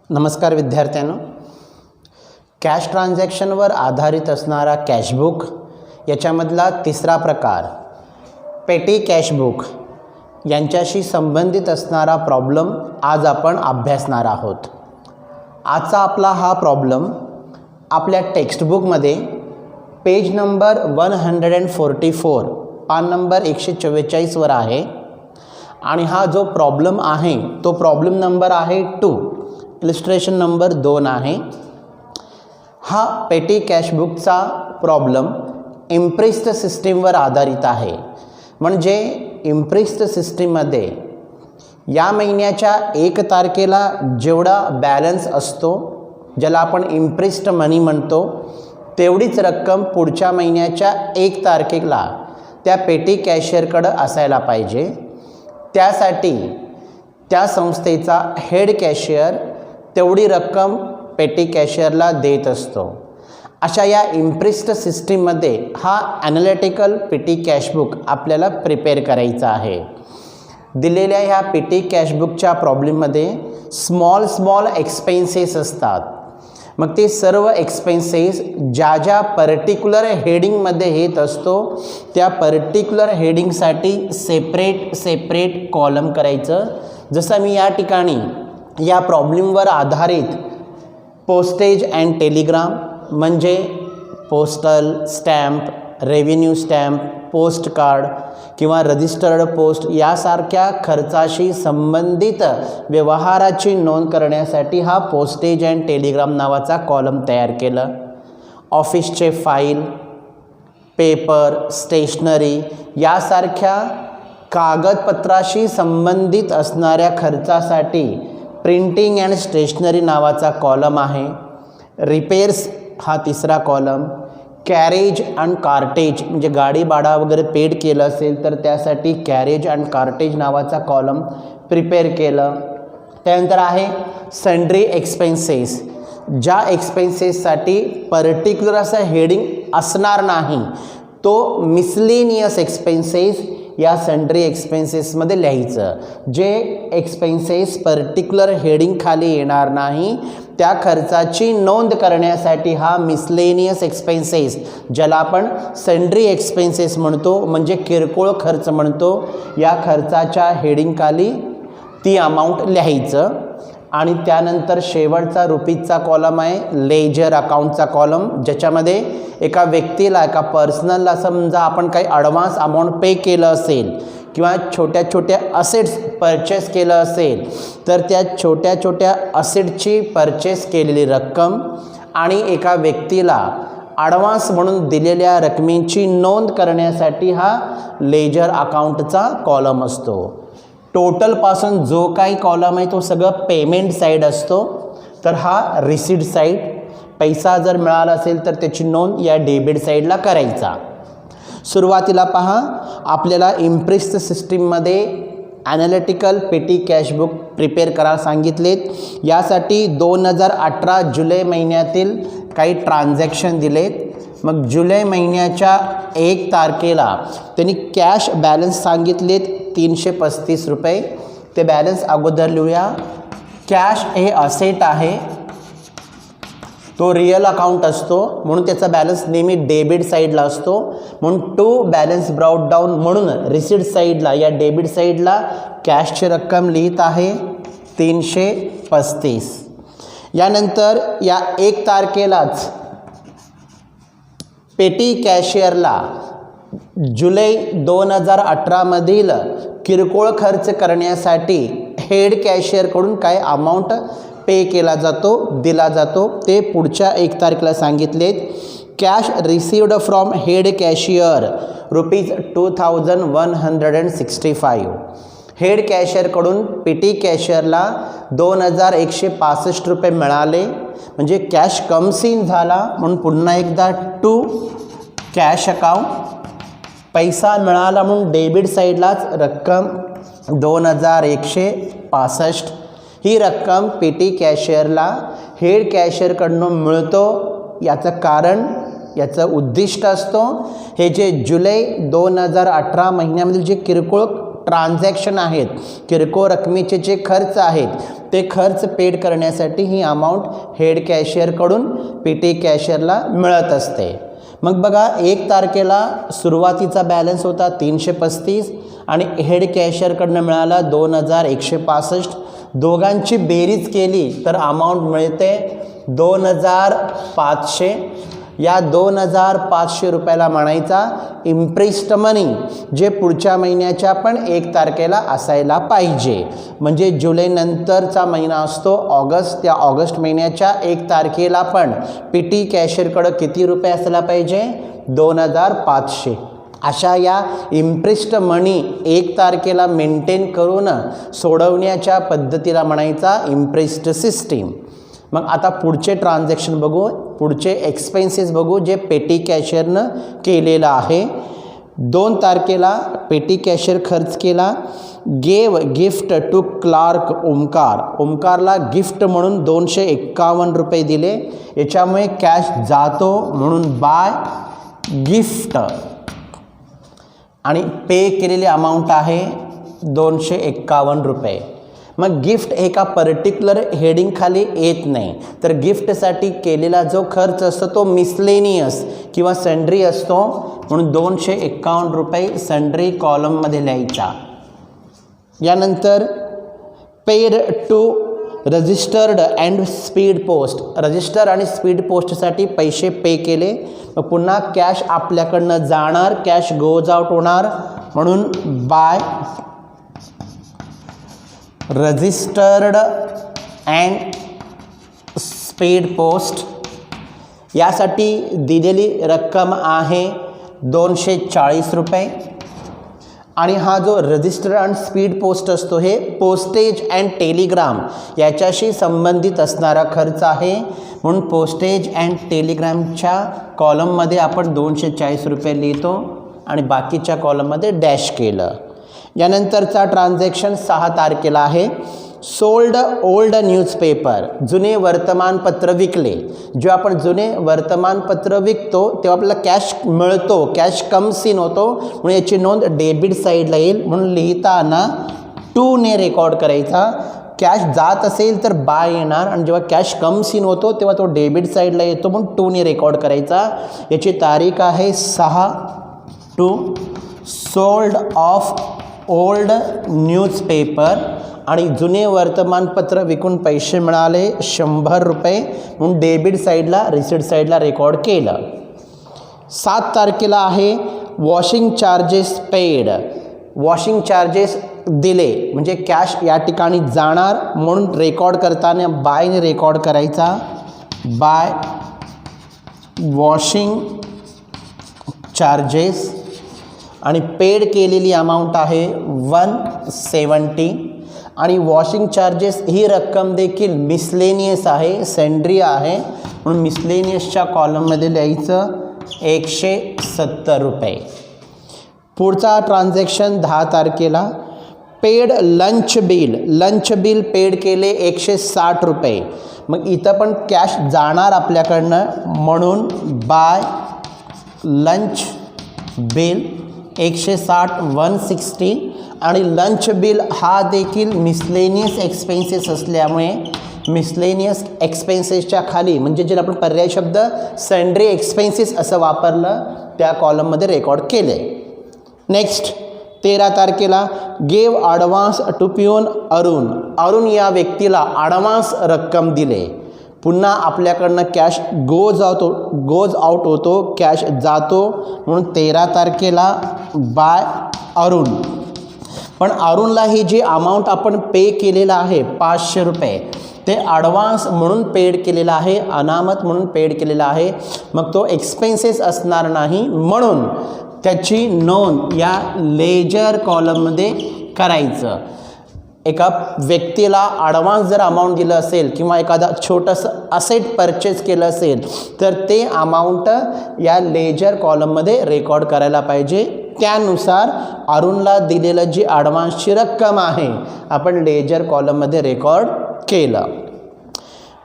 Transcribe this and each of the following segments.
नमस्कार विद्यार्थ्यांनो, कॅश ट्रान्झॅक्शनवर आधारित असणारा कॅशबुक याच्यामधला तिसरा प्रकार पेटी कॅशबुक यांच्याशी संबंधित असणारा प्रॉब्लेम आज आपण अभ्यासणार आहोत। आजचा आपला हा प्रॉब्लेम आपल्या टेक्स्टबुकमध्ये पेज नंबर 144 पान नंबर 144 वर आहे आणि हा जो प्रॉब्लेम आहे तो प्रॉब्लेम नंबर आहे 2, इलिस्ट्रेशन नंबर 2 आहे। हा पेटी कॅशबुकचा प्रॉब्लेम इम्प्रेस्ड सिस्टीमवर आधारित आहे। म्हणजे इम्प्रेस्ड सिस्टीममध्ये या महिन्याच्या 1 तारखेला जेवढा बॅलन्स असतो, ज्याला आपण इम्प्रेस्ड मनी म्हणतो, तेवढीच रक्कम पुढच्या महिन्याच्या 1 तारखेला त्या पेटी कॅशियरकडे असायला पाहिजे। त्यासाठी त्या संस्थेचा हेड कॅशियर तेवढी रक्कम पेटी कॅशियरला देत असतो। अशा या इम्प्रेस्ड सिस्टीममध्ये हा ॲनालिटिकल पेटी कॅशबुक आपल्याला प्रिपेअर करायचा आहे। दिलेल्या ह्या पेटी कॅशबुकच्या प्रॉब्लेममध्ये स्मॉल एक्सपेन्सेस असतात। मग ते सर्व एक्सपेन्सेस ज्या ज्या पर्टिक्युलर हेडिंगमध्ये येत असतो त्या पर्टिक्युलर हेडिंगसाठी सेपरेट कॉलम करायचं। जसं मी या ठिकाणी या प्रॉब्लेमवर आधारित पोस्टेज अँड टेलिग्राम म्हणजे postal stamp, revenue stamp, post card किंवा रजिस्टर्ड पोस्ट यासारख्या खर्चाशी संबंधित व्यवहाराची नोंद करण्यासाठी हा पोस्टेज अँड टेलिग्राम नावाचा कॉलम तयार केला। ऑफिसचे फाईल, पेपर, स्टेशनरी यासारख्या कागदपत्राशी संबंधित असणाऱ्या खर्चासाठी प्रिंटिंग अँड स्टेशनरी नावाचा कॉलम आहे। रिपेअर्स हा तिसरा कॉलम, कॅरेज अँड कार्टेज म्हणजे गाडी भाडा वगैरे पेड केलं असेल तर त्यासाठी कॅरेज अँड कार्टेज नावाचा कॉलम प्रिपेअर केलं। त्यानंतर आहे सन्ड्री एक्सपेन्सेस, ज्या एक्सपेन्सेससाठी पर्टिक्युलर असं हेडिंग असणार नाही तो मिसलेनियस एक्सपेन्सेस या सन्ड्री एक्सपेन्सेसमध्ये लिहायचं। जे एक्सपेन्सेस पर्टिक्युलर हेडिंग खाली येणार नाही त्या खर्चाची नोंद करण्यासाठी हा मिसलेनियस एक्सपेन्सेस, ज्याला आपण सन्ड्री एक्सपेन्सेस म्हणतो म्हणजे किरकोळ खर्च म्हणतो, या खर्चाच्या हेडिंगखाली ती अमाऊंट लिहायचं। आणि त्यानंतर शेवटचा रुपीजचा कॉलम आहे लेजर अकाउंटचा कॉलम, ज्याच्यामध्ये एका व्यक्तीला एका पर्सनलला समजा आपण काही ॲडव्हान्स अमाऊंट पे केलं असेल किंवा छोट्या असेट्स परचेस केलं असेल तर त्या छोट्या असेटची परचेस केलेली रक्कम आणि एका व्यक्तीला ॲडव्हान्स म्हणून दिलेल्या रकमेची नोंद करण्यासाठी हा लेजर अकाउंटचा कॉलम असतो। टोटलपासून जो काही कॉलम आहे तो सगळं पेमेंट साईड असतो, तर हा रिसीट साईड, पैसा जर मिळाला असेल तर त्याची नोंद या डेबिट साईडला करायचा। सुरुवातीला पहा, आपल्याला इम्प्रेस्ड सिस्टीममध्ये ॲनालिटिकल पेटी कॅशबुक प्रिपेअर करायला सांगितलेत। यासाठी 2018 जुलै महिन्यातील काही ट्रान्झॅक्शन दिलेत। मग जुलै महिन्याच्या 1 तारखेला त्यांनी कॅश बॅलन्स सांगितलेत 335 रुपये। ते बॅलन्स अगोदर लिहूया। कॅश हे असेट आहे, तो रिअल अकाउंट असतो म्हणून त्याचा बॅलन्स नेहमी डेबिट साईडला असतो, म्हणून टू बॅलन्स ब्राउट डाऊन म्हणून रिसीट साईडला या डेबिट साईडला कॅशची रक्कम लिहित आहे 335। यानंतर या 1 तारखेलाच पेटी कॅशियरला जुलै 2018 मधील किरकोळ खर्च करण्यासाठी हेड कॅशियरकडून काय अमाऊंट पे केला जातो, दिला जातो, ते पुढच्या 1 तारखेला सांगितलेत। Cash received from head cashier ₹2165। Head कॅशियरकडून पेटी कॅशियरला 2165 रुपये मिळाले, म्हणजे कॅश कम सीन झाला म्हणून पुन्हा एकदा टू कॅश अकाउंट, पैसा मिळाला म्हणून डेबिट साईडलाच रक्कम 2165। ही रक्कम पेटी कॅशियरला हेड कॅशियरकडून मिळतो। याचं कारण, याचं उद्दिष्ट असतो हे जे जुलै 2018 महिन्यामधील जे किरकोळ ट्रान्झॅक्शन आहेत, किरकोळ रकमेचे जे खर्च आहेत ते खर्च पेड करण्यासाठी ही अमाऊंट हेड कॅशियरकडून पेटी कॅशियरला मिळत असते. मग बघा 1 तारखेला सुरुवातीचा बॅलन्स होता 335 आणि हेड कॅशियरकडनं मिळाला 2165. दोघांची बेरीज केली तर अमाऊंट मिळते 2500. या 2500 रुपयाला म्हणायचा इम्प्रेस्ड मनी, जे पुढच्या महिन्याच्या पण 1 तारखेला असायला पाहिजे. म्हणजे जुलैनंतरचा महिना असतो ऑगस्ट, त्या ऑगस्ट महिन्याच्या 1 तारखेला पण पेटी कॅशियरकडं किती रुपये असायला पाहिजे? 2500. अशा या इम्प्रेस्ड मनी 1 तारखेला मेंटेन करून सोडवण्याच्या पद्धतीला म्हणायचा इम्प्रेस्ड सिस्टीम. मग आता पुढचे ट्रान्झॅक्शन बघू, पुढचे एक्सपेन्सेस बघू जे पेटी कॅशियरनं केलेलं आहे. 2 तारखेला पेटी कॅशियर खर्च केला. Gave gift to clerk Omkar, ओमकारला गिफ्ट म्हणून 251 रुपये दिले. याच्यामुळे कॅश जातो म्हणून बाय गिफ्ट आणि पे केलेली अमाऊंट आहे 251 रुपये. मग गिफ्ट एका पर्टिक्युलर हेडिंग खाली येत नाही, तर गिफ्टसाठी केलेला जो खर्च असतो तो मिसलेनियस किंवा सन्ड्री असतो, म्हणून 251 रुपये सन्ड्री कॉलममध्ये लिहायचा. यानंतर paid to registered and speed post, register आणि स्पीड पोस्टसाठी पैसे पे केले. मग पुन्हा कॅश आपल्याकडनं जाणार, कॅश गोज आउट होणार, म्हणून by registered and speed post. यासाठी दिलेली रक्कम आहे 240 रुपये. आणि हा जो रजिस्टर अँड स्पीड पोस्ट असतो हे पोस्टेज अँड टेलिग्राम याच्याशी संबंधित असणारा खर्च आहे, म्हणून पोस्टेज अँड टेलिग्रामच्या कॉलममध्ये आपण 240 रुपये लिहितो आणि बाकीच्या कॉलममध्ये डॅश केलं. यानंतरचा ट्रान्झॅक्शन 6 तारखेला आहे. सोल्ड ओल्ड न्यूजपेपर, जुने वर्तमानपत्र विकले. जेव्हा आपण जुने वर्तमानपत्र विकतो तेव्हा आपल्याला कॅश मिळतो, कॅश कम्स इन होतो, म्हणून याची नोंद डेबिट साईडला येईल. म्हणून लिहिताना 2 ने रेकॉर्ड करायचा. कॅश जात असेल तर बाय येणार आणि जेव्हा कॅश कम्स इन होतो तेव्हा तो डेबिट साईडला येतो, म्हणून 2 ने रेकॉर्ड करायचा. याची तारीख आहे 6/2. सोल्ड ऑफ ओल्ड न्यूजपेपर आणि जुने वर्तमानपत्र विकून पैसे मिळाले 100 रुपये, म्हणून डेबिट साईडला रिसिट साईडला रेकॉर्ड केलं. 7 तारखेला आहे washing charges paid, washing charges दिले म्हणजे कॅश या ठिकाणी जाणार, म्हणून रेकॉर्ड करताना बायने रेकॉर्ड करायचा. बाय वॉशिंग चार्जेस आणि पेड केलेली अमाऊंट आहे 170. आणि वॉशिंग चार्जेस ही रक्कम देखील मिसलेनियस आहे, सेंड्री आहे, म्हणून मिसलेनियसच्या कॉलममध्ये लिहायचं 170 रुपये. पुढचा ट्रान्झॅक्शन 10 तारखेला paid lunch bill, lunch bill paid केले 160 रुपये. मग इथं पण कॅश जाणार आपल्याकडनं, म्हणून बाय लंच बिल 160 160. आणि लंच बिल हा देखील मिसलेनियस एक्सपेन्सेस असल्यामुळे मिसलेनियस एक्सपेन्सेसच्या खाली म्हणजे जे आपण पर्याय शब्द सन्ड्री एक्सपेन्सेस असं वापरलं त्या कॉलममध्ये रेकॉर्ड केले. नेक्स्ट 13 तारखेला gave advance to peon Arun, Arun या व्यक्तीला ॲडव्हान्स रक्कम दिले. पुन्हा आपल्याकडनं कॅश गोज आउट होतो, कॅश जातो, म्हणून 13 तारखेला बाय अरुण. पण अरुणला ही जी अमाऊंट आपण पे केलेला आहे 500 रुपये ते ॲडव्हान्स म्हणून पेड केलेला आहे, अनामत म्हणून पेड केलेला आहे. मग तो एक्सपेन्सेस असणार नाही, म्हणून त्याची नोंद या लेजर कॉलममध्ये करायचं. एका व्यक्तीला ॲडव्हान्स जर अमाऊंट दिलं असेल किंवा एखादा छोटंसं असेट परचेस केलं असेल तर ते अमाऊंट या लेजर कॉलममध्ये रेकॉर्ड करायला पाहिजे. त्यानुसार अरुणला दिलेलं जी ॲडव्हान्सची रक्कम आहे आपण लेजर कॉलममध्ये रेकॉर्ड केलं.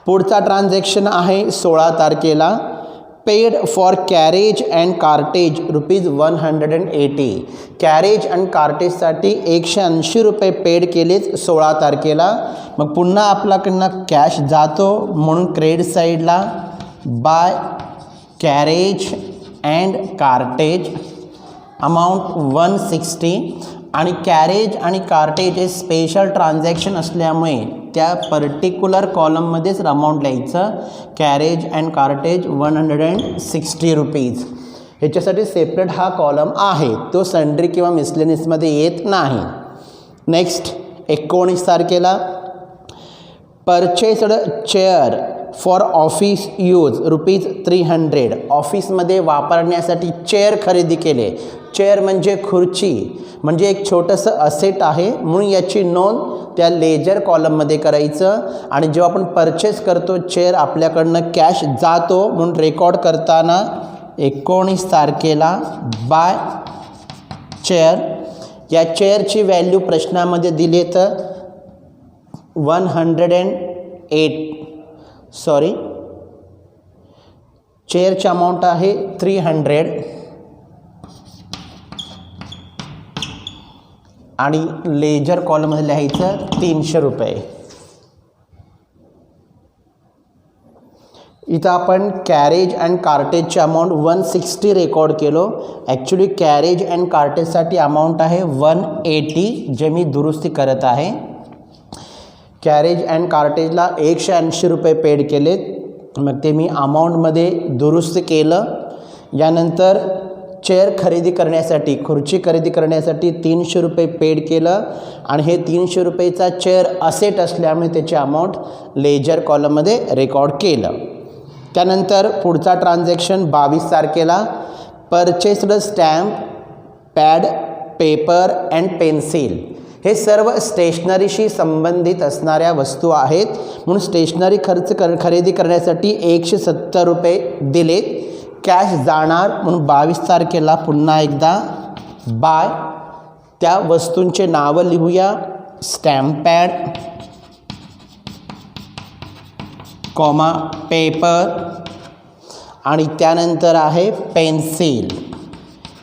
पुढचा ट्रान्झॅक्शन आहे 16 तारखेला paid for carriage and cartage ₹180. Carriage and कार्टेजसाठी 180 रुपये पेड केलेत 16 तारखेला. मग पुन्हा आपल्याकडनं कॅश जातो म्हणून क्रेडिट साईडला by carriage and cartage amount 160. आणि कॅरेज आणि कार्टेज हे स्पेशल ट्रान्झॅक्शन असल्यामुळे त्या पर्टिक्युलर कॉलममध्येच अमाऊंट लिहायचं. Carriage and cartage 160 rupees. ह्याच्यासाठी सेपरेट हा कॉलम आहे, तो सन्ड्री किंवा मिसलेनियसमध्ये येत नाही. नेक्स्ट 19 तारखेला purchased chair for office use ₹300. ऑफिसमध्ये वापरण्यासाठी चेअर खरेदी केले. चेअर म्हणजे खुर्ची, म्हणजे एक छोटंसं असेट आहे म्हणून याची नोंद त्या लेजर कॉलममध्ये करायचं. आणि जेव्हा आपण परचेस करतो चेअर आपल्याकडनं कॅश जातो म्हणून रेकॉर्ड करताना 19 तारखेला बाय चेअर. या चेअरची व्हॅल्यू प्रश्नामध्ये दिली तर 108 चेअरची अमाऊंट आहे 300 आणि लेजर कॉलममध्ये लिहायचं 300 रुपये. इथं आपण कॅरेज अँड कार्टेजची अमाऊंट 160 रेकॉर्ड केलो. ॲक्च्युली कॅरेज अँड कार्टेजसाठी अमाऊंट आहे 180, जे मी दुरुस्ती करत आहे. कॅरेज अँड कार्टेजला 180 रुपये पेड केलेत, मग ते मी अमाऊंटमध्ये दुरुस्त केलं. यानंतर चेअर खरेदी करण्यासाठी, खुर्ची खरेदी करण्यासाठी 300 रुपये पेड केलं आणि हे 300 रुपयेचा चेअर असेट असल्यामुळे त्याची अमाऊंट लेजर कॉलममध्ये रेकॉर्ड केलं. त्यानंतर पुढचा ट्रान्झॅक्शन 22 तारखेला purchased stamp, pad, paper and pencil. हे सर्व स्टेशनरीशी संबंधित असणाऱ्या वस्तू आहेत म्हणून स्टेशनरी खरेदी करण्यासाठी 170 रुपये दिलेत. कॅश जाणार म्हणून 22 तारखेला पुन्हा एकदा बाय. त्या वस्तूंचे नावं लिहूया. स्टॅम्प पॅड, कॉमा पेपर आणि त्यानंतर आहे पेन्सिल.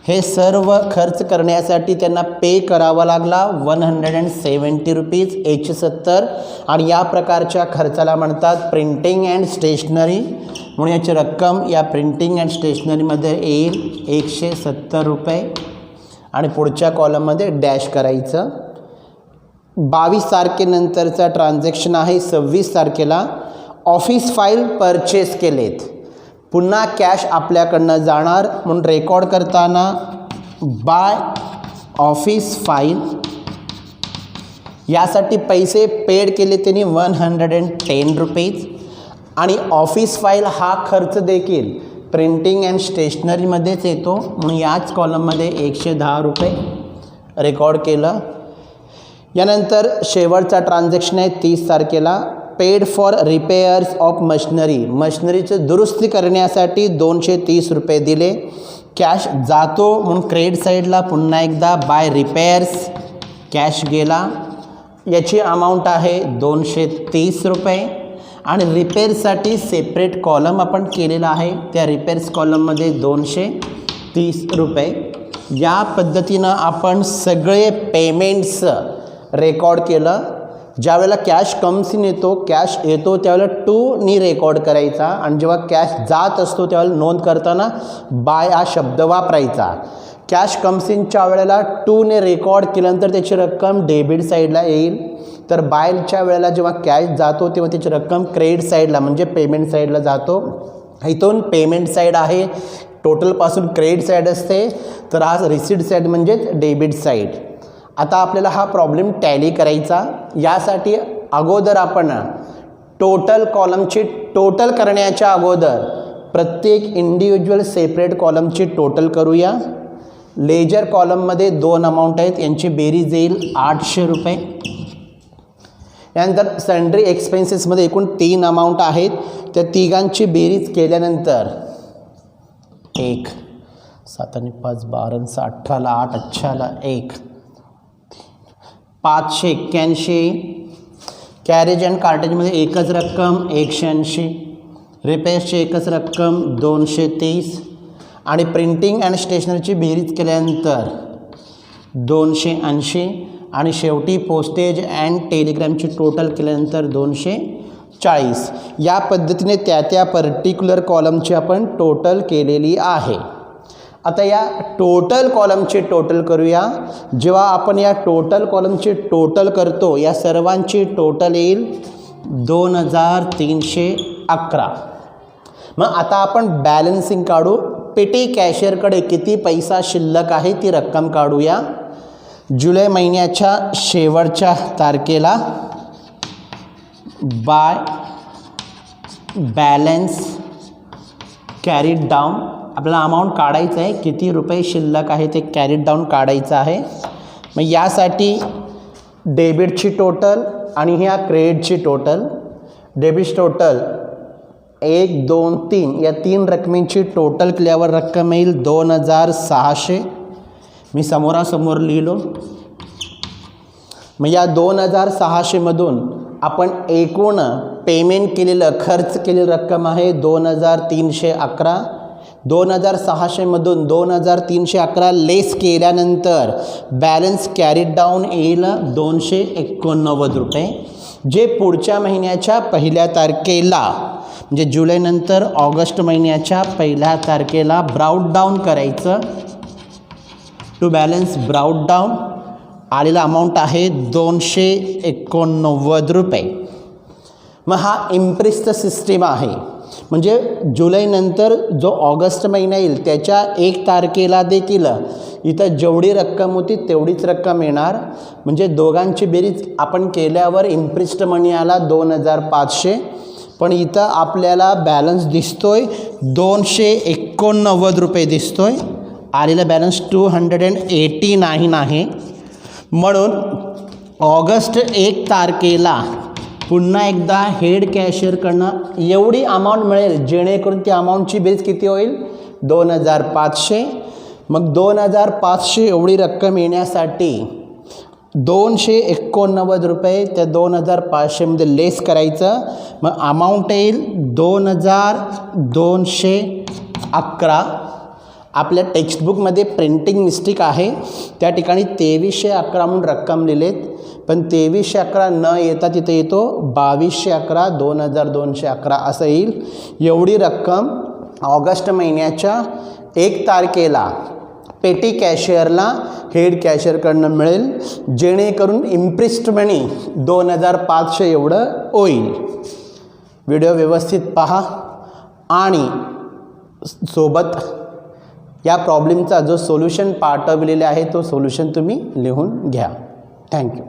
हे सर्व खर्च करण्यासाठी त्यांना पे करावा लागला 170 रुपीज 170. आणि या प्रकारच्या खर्चाला म्हणतात प्रिंटिंग अँड स्टेशनरी म्हणून याची रक्कम या प्रिंटिंग अँड स्टेशनरीमध्ये येईल 170 रुपये आणि पुढच्या कॉलममध्ये डॅश करायचं. 22 तारखेनंतरचा ट्रान्झॅक्शन आहे 26 तारखेला ऑफिस फाईल परचेस केलेत. पुन्हा कॅश आपल्याकडनं जाणार म्हणून रेकॉर्ड करताना बाय ऑफिस फाईल. यासाठी पैसे पेड केले त्यांनी 110 रुपीज आणि ऑफिस फाईल हा खर्च देखील प्रिंटिंग अँड स्टेशनरीमध्येच येतो म्हणून याच कॉलममध्ये 110 रुपये रेकॉर्ड केलं. यानंतर शेवटचा ट्रान्झॅक्शन आहे 30 तारखेला paid for repairs of machinery. मशिनरीचं दुरुस्ती करण्यासाठी 230 रुपये दिले. कॅश जातो म्हणून क्रेडिट साईडला पुन्हा एकदा बाय रिपेअर्स कॅश गेला. याची अमाऊंट आहे 230 रुपये आणि रिपेअरसाठी सेपरेट कॉलम आपण केलेला आहे. त्या रिपेअर्स कॉलममध्ये 230 रुपये. या पद्धतीनं आपण सगळे पेमेंट्स रेकॉर्ड केलं. ज्यावेळेला कॅश कम्स इन येतो, कॅश येतो त्यावेळेला 2 रेकॉर्ड करायचा आणि जेव्हा कॅश जात असतो त्यावेळेला नोंद करताना बाय हा शब्द वापरायचा. कॅश कम्स इनच्या वेळेला 2 रेकॉर्ड केल्यानंतर त्याची रक्कम डेबिट साईडला येईल. तर बायच्या वेळेला जेव्हा कॅश जातो तेव्हा त्याची रक्कम क्रेडिट साईडला म्हणजे पेमेंट साईडला जातो. इथून पेमेंट साईड आहे, टोटलपासून क्रेडिट साईड असते, तर आज रिसीट साईड म्हणजेच डेबिट साईड. आता आपल्याला हा प्रॉब्लेम टॅली करायचा. यासाठी अगोदर आपण टोटल कॉलमची टोटल करण्याच्या अगोदर प्रत्येक इंडिव्हिज्युअल सेपरेट कॉलमची टोटल करूया. लेजर कॉलममध्ये 2 अमाऊंट आहेत, यांची बेरीज येईल 800 रुपये. यानंतर सन्ड्री एक्सपेन्सेसमध्ये एकूण 3 अमाऊंट आहेत. त्या तिघांची बेरीज केल्यानंतर 1 7 आणि 5 12 18 8 अच्छाला 1 581. कॅरेज अँड कार्टेजमध्ये एकच रक्कम 180. रिपेअर्सची एकच रक्कम 230 आणि प्रिंटिंग अँड स्टेशनरीची बेरीज केल्यानंतर 280 आणि शेवटी पोस्टेज अँड टेलिग्रामची टोटल केल्यानंतर 240. या पद्धतीने त्या पर्टिक्युलर कॉलमची आपण टोटल केलेली आहे. आता या टोटल कॉलमचे टोटल करूया. जेव्हा आपण या टोटल कॉलमचे टोटल करतो या सर्वांची टोटल येईल 2311. मग आता आपण बॅलन्सिंग काढू. पेटी कॅशियरकडे किती पैसा शिल्लक आहे ती रक्कम काढूया. जुलै महिन्याच्या शेवटच्या तारखेला बाय बॅलन्स कॅरीड डाऊन आपल्याला अमाऊंट काढायचं आहे. किती रुपये शिल्लक आहे ते कॅरीड डाऊन काढायचं आहे. मग यासाठी डेबिटची टोटल आणि ह्या क्रेडिटची टोटल. डेबिट टोटल 1, 2, 3 या 3 रकमेची टोटल केल्यावर रक्कम येईल 2600. मी समोरासमोर लिहिलो. मग या 2600 मधून आपण एकूण पेमेंट केलेलं खर्च केलेली रक्कम आहे 2311. 2600 मधून 2311 लेस केल्यानंतर बॅलन्स कॅरीड डाऊन येईल 289 रुपये, जे पुढच्या महिन्याच्या पहिल्या तारखेला म्हणजे जुलैनंतर ऑगस्ट महिन्याच्या पहिल्या तारखेला ब्राउट डाऊन करायचं. टू बॅलन्स ब्राउट डाऊन आलेला अमाऊंट आहे 289 रुपये. मग हा इम्प्रेसचं सिस्टीम आहे. म्हणजे जुलैनंतर जो ऑगस्ट महिना येईल त्याच्या 1 तारखेला देखील इथं जेवढी रक्कम होती तेवढीच रक्कम येणार. म्हणजे दोघांची बेरीज आपण केल्यावर इम्प्रेस्ड मनी आला 2500. पण इथं आपल्याला बॅलन्स दिसतोय 289 रुपये दिसतोय. आलेला बॅलन्स 289 आहे. म्हणून ऑगस्ट 1 तारखेला पुन्हा एकदा हेड कॅशियरकडनं एवढी अमाऊंट मिळेल जेणेकरून ती अमाऊंटची बेरीज किती होईल 2500. मग 2500 एवढी रक्कम येण्यासाठी 289 रुपये त्या 2500मध्ये लेस करायचं. मग अमाऊंट येईल 2211. आपल्या टेक्स्टबुकमध्ये प्रिंटिंग मिस्टेक आहे. त्या ठिकाणी 2311 म्हणून रक्कम लिहिलेत, पण 2311 न येता तिथे येतो 2211. 2211 असं येईल. एवढी रक्कम ऑगस्ट महिन्याच्या 1 तारखेला पेटी कॅशियरला हेड कॅशियरकडनं मिळेल, जेणेकरून इम्प्रेस्ड मनी 2500 एवढं होईल. व्हिडिओ व्यवस्थित पहा आणि सोबत या प्रॉब्लेमचा जो सोल्युशन पाठवलेला आहे तो सोल्युशन तुम्ही लिहून घ्या. थँक्यू.